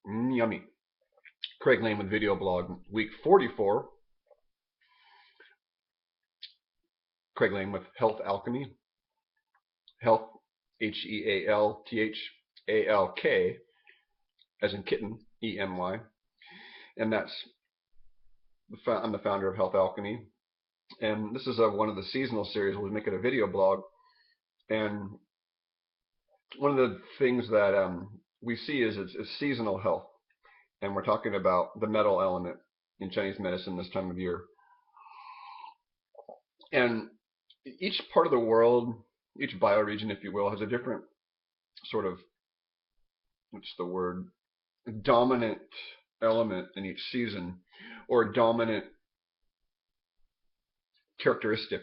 Yummy. Craig Lane with Video Blog, week 44. Craig Lane with Health Alchemy. Health, Healthalk, as in kitten, EMY. And I'm the founder of Health Alchemy. And this is one of the seasonal series. We'll make it a video blog. And one of the things that we see is it's seasonal health. And we're talking about the metal element in Chinese medicine this time of year. And each part of the world, each bioregion, if you will, has a different sort of, what's the word, dominant element in each season, or dominant characteristic.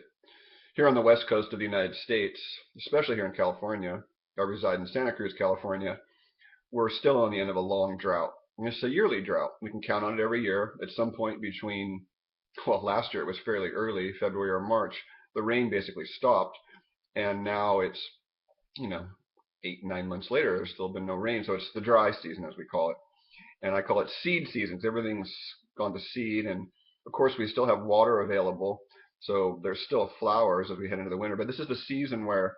Here on the west coast of the United States, especially here in California, I reside in Santa Cruz, California, we're still on the end of a long drought. And it's a yearly drought. We can count on it every year. At some point between, well, last year it was fairly early, February or March, the rain basically stopped. And now it's, 8-9 months later, there's still been no rain. So it's the dry season, as we call it. And I call it seed season because everything's gone to seed. And of course, we still have water available. So there's still flowers as we head into the winter. But this is the season where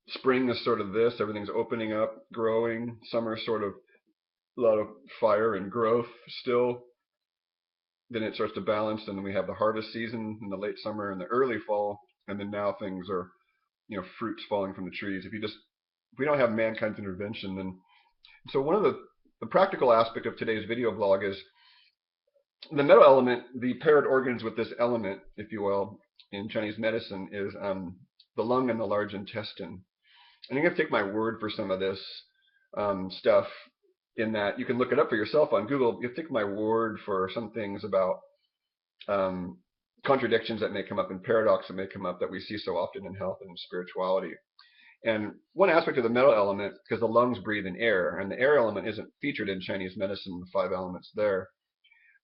spring is sort of this, everything's opening up, growing. Summer is sort of a lot of fire and growth still. Then it starts to balance, and then we have the harvest season in the late summer and the early fall. And then now things are, fruits falling from the trees. If we don't have mankind's intervention, then so one of the practical aspect of today's video blog is the metal element, the paired organs with this element, if you will, in Chinese medicine is the lung and the large intestine. And you're going to take my word for some of this stuff, in that you can look it up for yourself on Google. You take my word for some things about contradictions that may come up and paradox that may come up that we see so often in health and in spirituality. And one aspect of the metal element, because the lungs breathe in air, and the air element isn't featured in Chinese medicine, the 5 elements there,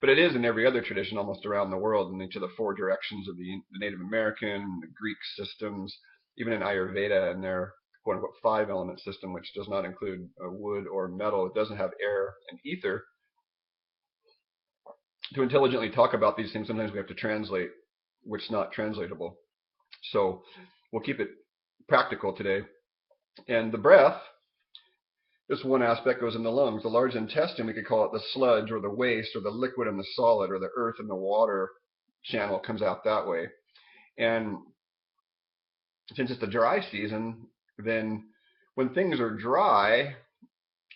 but it is in every other tradition almost around the world, in each of the 4 directions of the Native American, the Greek systems, even in Ayurveda and their quote-unquote 5-element system, which does not include wood or metal. It doesn't have air and ether. To intelligently talk about these things, sometimes we have to translate what's not translatable. So we'll keep it practical today. And the breath, this one aspect goes in the lungs. The large intestine, we could call it the sludge or the waste or the liquid and the solid, or the earth and the water channel comes out that way. And since it's the dry season, then when things are dry,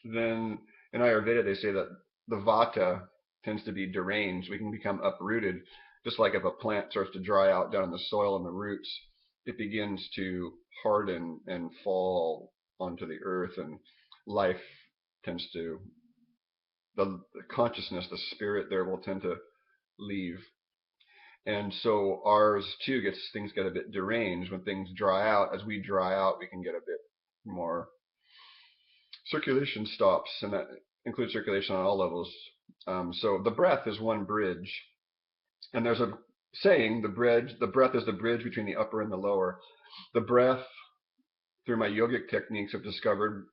then in Ayurveda they say that the vata tends to be deranged. We can become uprooted. Just like if a plant starts to dry out down in the soil and the roots, it begins to harden and fall onto the earth, and life tends to, the consciousness, the spirit there will tend to leave. And so ours too things get a bit deranged when things dry out. As we dry out, we can get a bit more circulation stops, and that includes circulation on all levels. So the breath is one bridge. And there's a saying, the breath is the bridge between the upper and the lower. The breath, through my yogic techniques, I've discovered,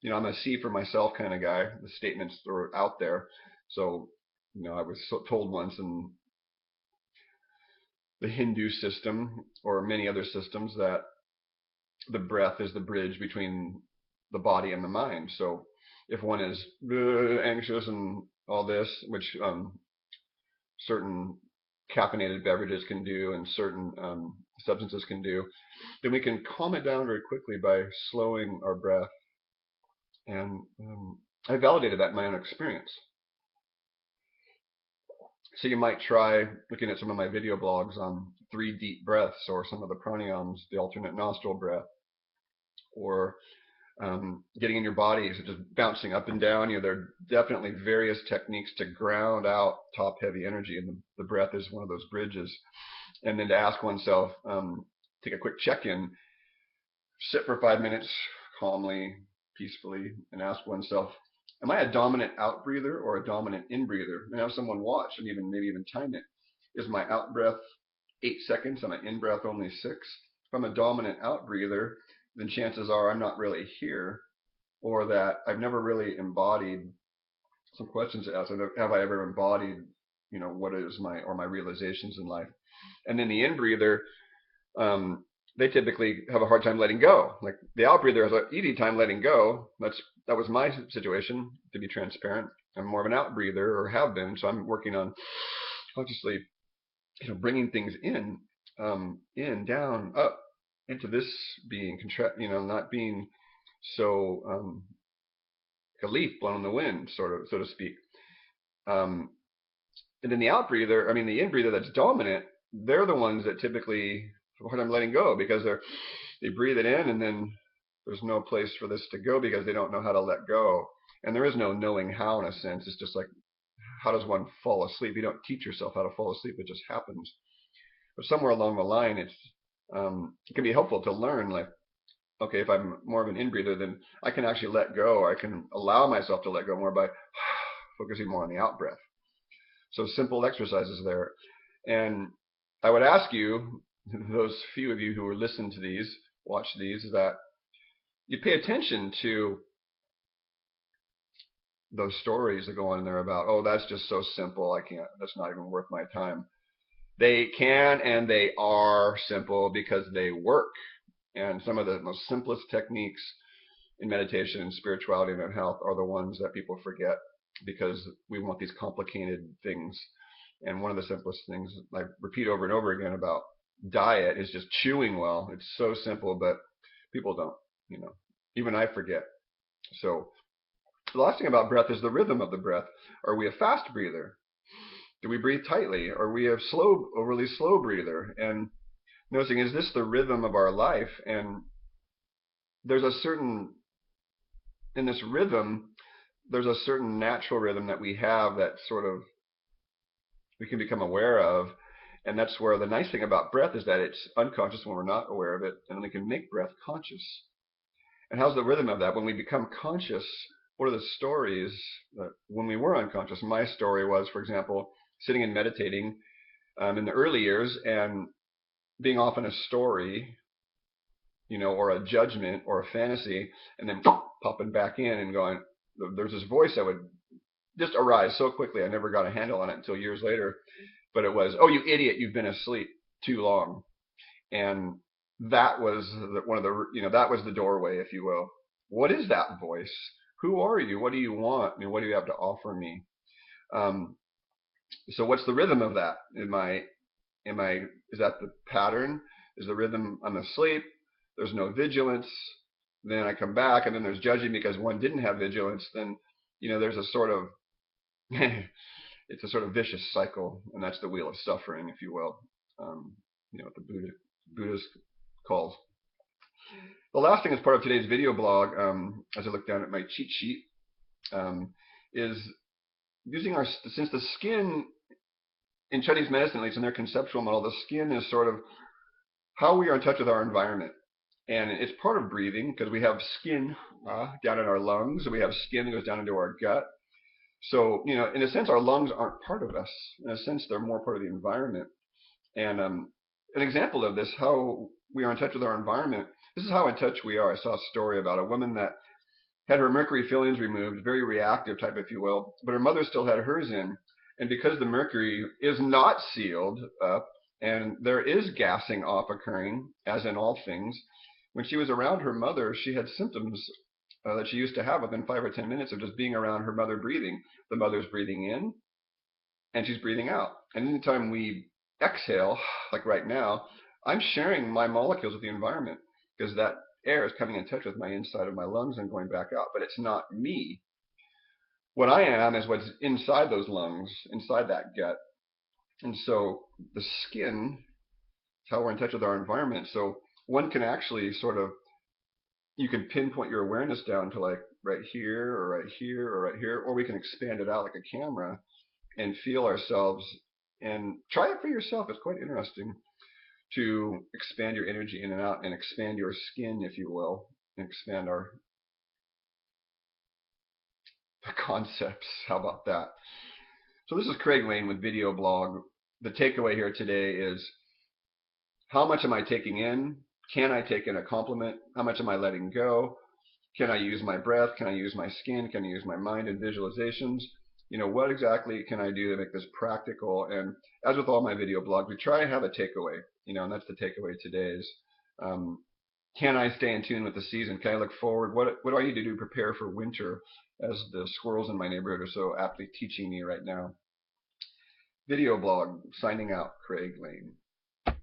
I'm a see for myself kind of guy. The statements are out there. So, I was told once in the Hindu system, or many other systems, that the breath is the bridge between the body and the mind. So if one is anxious and all this, which certain caffeinated beverages can do and certain substances can do, then we can calm it down very quickly by slowing our breath. And I validated that in my own experience. So you might try looking at some of my video blogs on 3 deep breaths, or some of the pranayams, the alternate nostril breath, or getting in your body, so just bouncing up and down. There are definitely various techniques to ground out top-heavy energy, and the breath is one of those bridges. And then to ask oneself, take a quick check-in, sit for 5 minutes calmly, peacefully, and ask oneself, am I a dominant out breather or a dominant in breather? And have someone watch and maybe even time it. Is my out breath 8 seconds and my in breath only 6? If I'm a dominant out breather, then chances are I'm not really here. or that I've never really embodied. Some questions to ask: have I ever embodied, what is my realizations in life? And then the in breather, they typically have a hard time letting go. Like the out breather has an easy time letting go. That was my situation, to be transparent. I'm more of an out breather, or have been, so I'm working on consciously, bringing things in, down, up, into this being, not being so like a leaf blown in the wind, sort of, so to speak. And then the out breather, the in breather that's dominant, they're the ones that typically have a hard time letting go, because they breathe it in, and then there's no place for this to go, because they don't know how to let go. And there is no knowing how, in a sense. It's just like, how does one fall asleep? You don't teach yourself how to fall asleep. It just happens. But somewhere along the line, it can be helpful to learn, like, okay, if I'm more of an in-breather, then I can actually let go. I can allow myself to let go more by focusing more on the out-breath. So simple exercises there. And I would ask you, those few of you who are listening to these, watch these, that you pay attention to those stories that go on there about, oh, that's just so simple, that's not even worth my time. They can and they are simple because they work. And some of the most simplest techniques in meditation and spirituality and health are the ones that people forget, because we want these complicated things. And one of the simplest things I repeat over and over again about diet is just chewing well. It's so simple, but people don't, even I forget. So the last thing about breath is the rhythm of the breath. Are we a fast breather? Do we breathe tightly? Are we a overly slow breather? And noticing, is this the rhythm of our life? And there's in this rhythm, there's a certain natural rhythm that we have that sort of we can become aware of. And that's where the nice thing about breath is that it's unconscious when we're not aware of it, and we can make breath conscious. And how's the rhythm of that? When we become conscious, what are the stories that when we were unconscious? My story was, for example, sitting and meditating in the early years and being off in a story, or a judgment or a fantasy, and then popping back in and going, there's this voice that would just arise so quickly. I never got a handle on it until years later. But it was, oh, you idiot, you've been asleep too long. And that was that was the doorway, if you will. What is that voice? Who are you? What do you want? What do you have to offer me? So what's the rhythm of that? Is that the pattern? Is the rhythm, I'm asleep, there's no vigilance, then I come back, and then there's judging because one didn't have vigilance, then there's a sort of it's a sort of vicious cycle, and that's the wheel of suffering, if you will. What the Buddhist calls. The last thing as part of today's video blog, as I look down at my cheat sheet, is using since the skin in Chinese medicine, at least in their conceptual model, the skin is sort of how we are in touch with our environment. And it's part of breathing, because we have skin down in our lungs, and we have skin that goes down into our gut. So, in a sense, our lungs aren't part of us. In a sense, they're more part of the environment. And an example of this, how we are in touch with our environment, this is how in touch we are. I saw a story about a woman that had her mercury fillings removed, very reactive type, if you will, but her mother still had hers in. And because the mercury is not sealed up, and there is gassing off occurring, as in all things, when she was around her mother, she had symptoms that she used to have within 5 or 10 minutes of just being around her mother breathing. The mother's breathing in, and she's breathing out. And anytime we exhale, like right now, I'm sharing my molecules with the environment, because that air is coming in touch with my inside of my lungs and going back out. But it's not me. What I am is what's inside those lungs, inside that gut. And so the skin is how we're in touch with our environment. So one can actually you can pinpoint your awareness down to like right here or right here or right here, or we can expand it out like a camera and feel ourselves. And try it for yourself. It's quite interesting to expand your energy in and out and expand your skin, if you will, and expand our concepts. How about that? So this is Craig Lane with Video Blog. The takeaway here today is, how much am I taking in? Can I take in a compliment? How much am I letting go? Can I use my breath? Can I use my skin? Can I use my mind and visualizations? What exactly can I do to make this practical? And as with all my video blogs, we try to have a takeaway, and that's the takeaway today is, um, can I stay in tune with the season? Can I look forward? What do I need to do to prepare for winter, as the squirrels in my neighborhood are so aptly teaching me right now? Video blog, signing out, Craig Lane.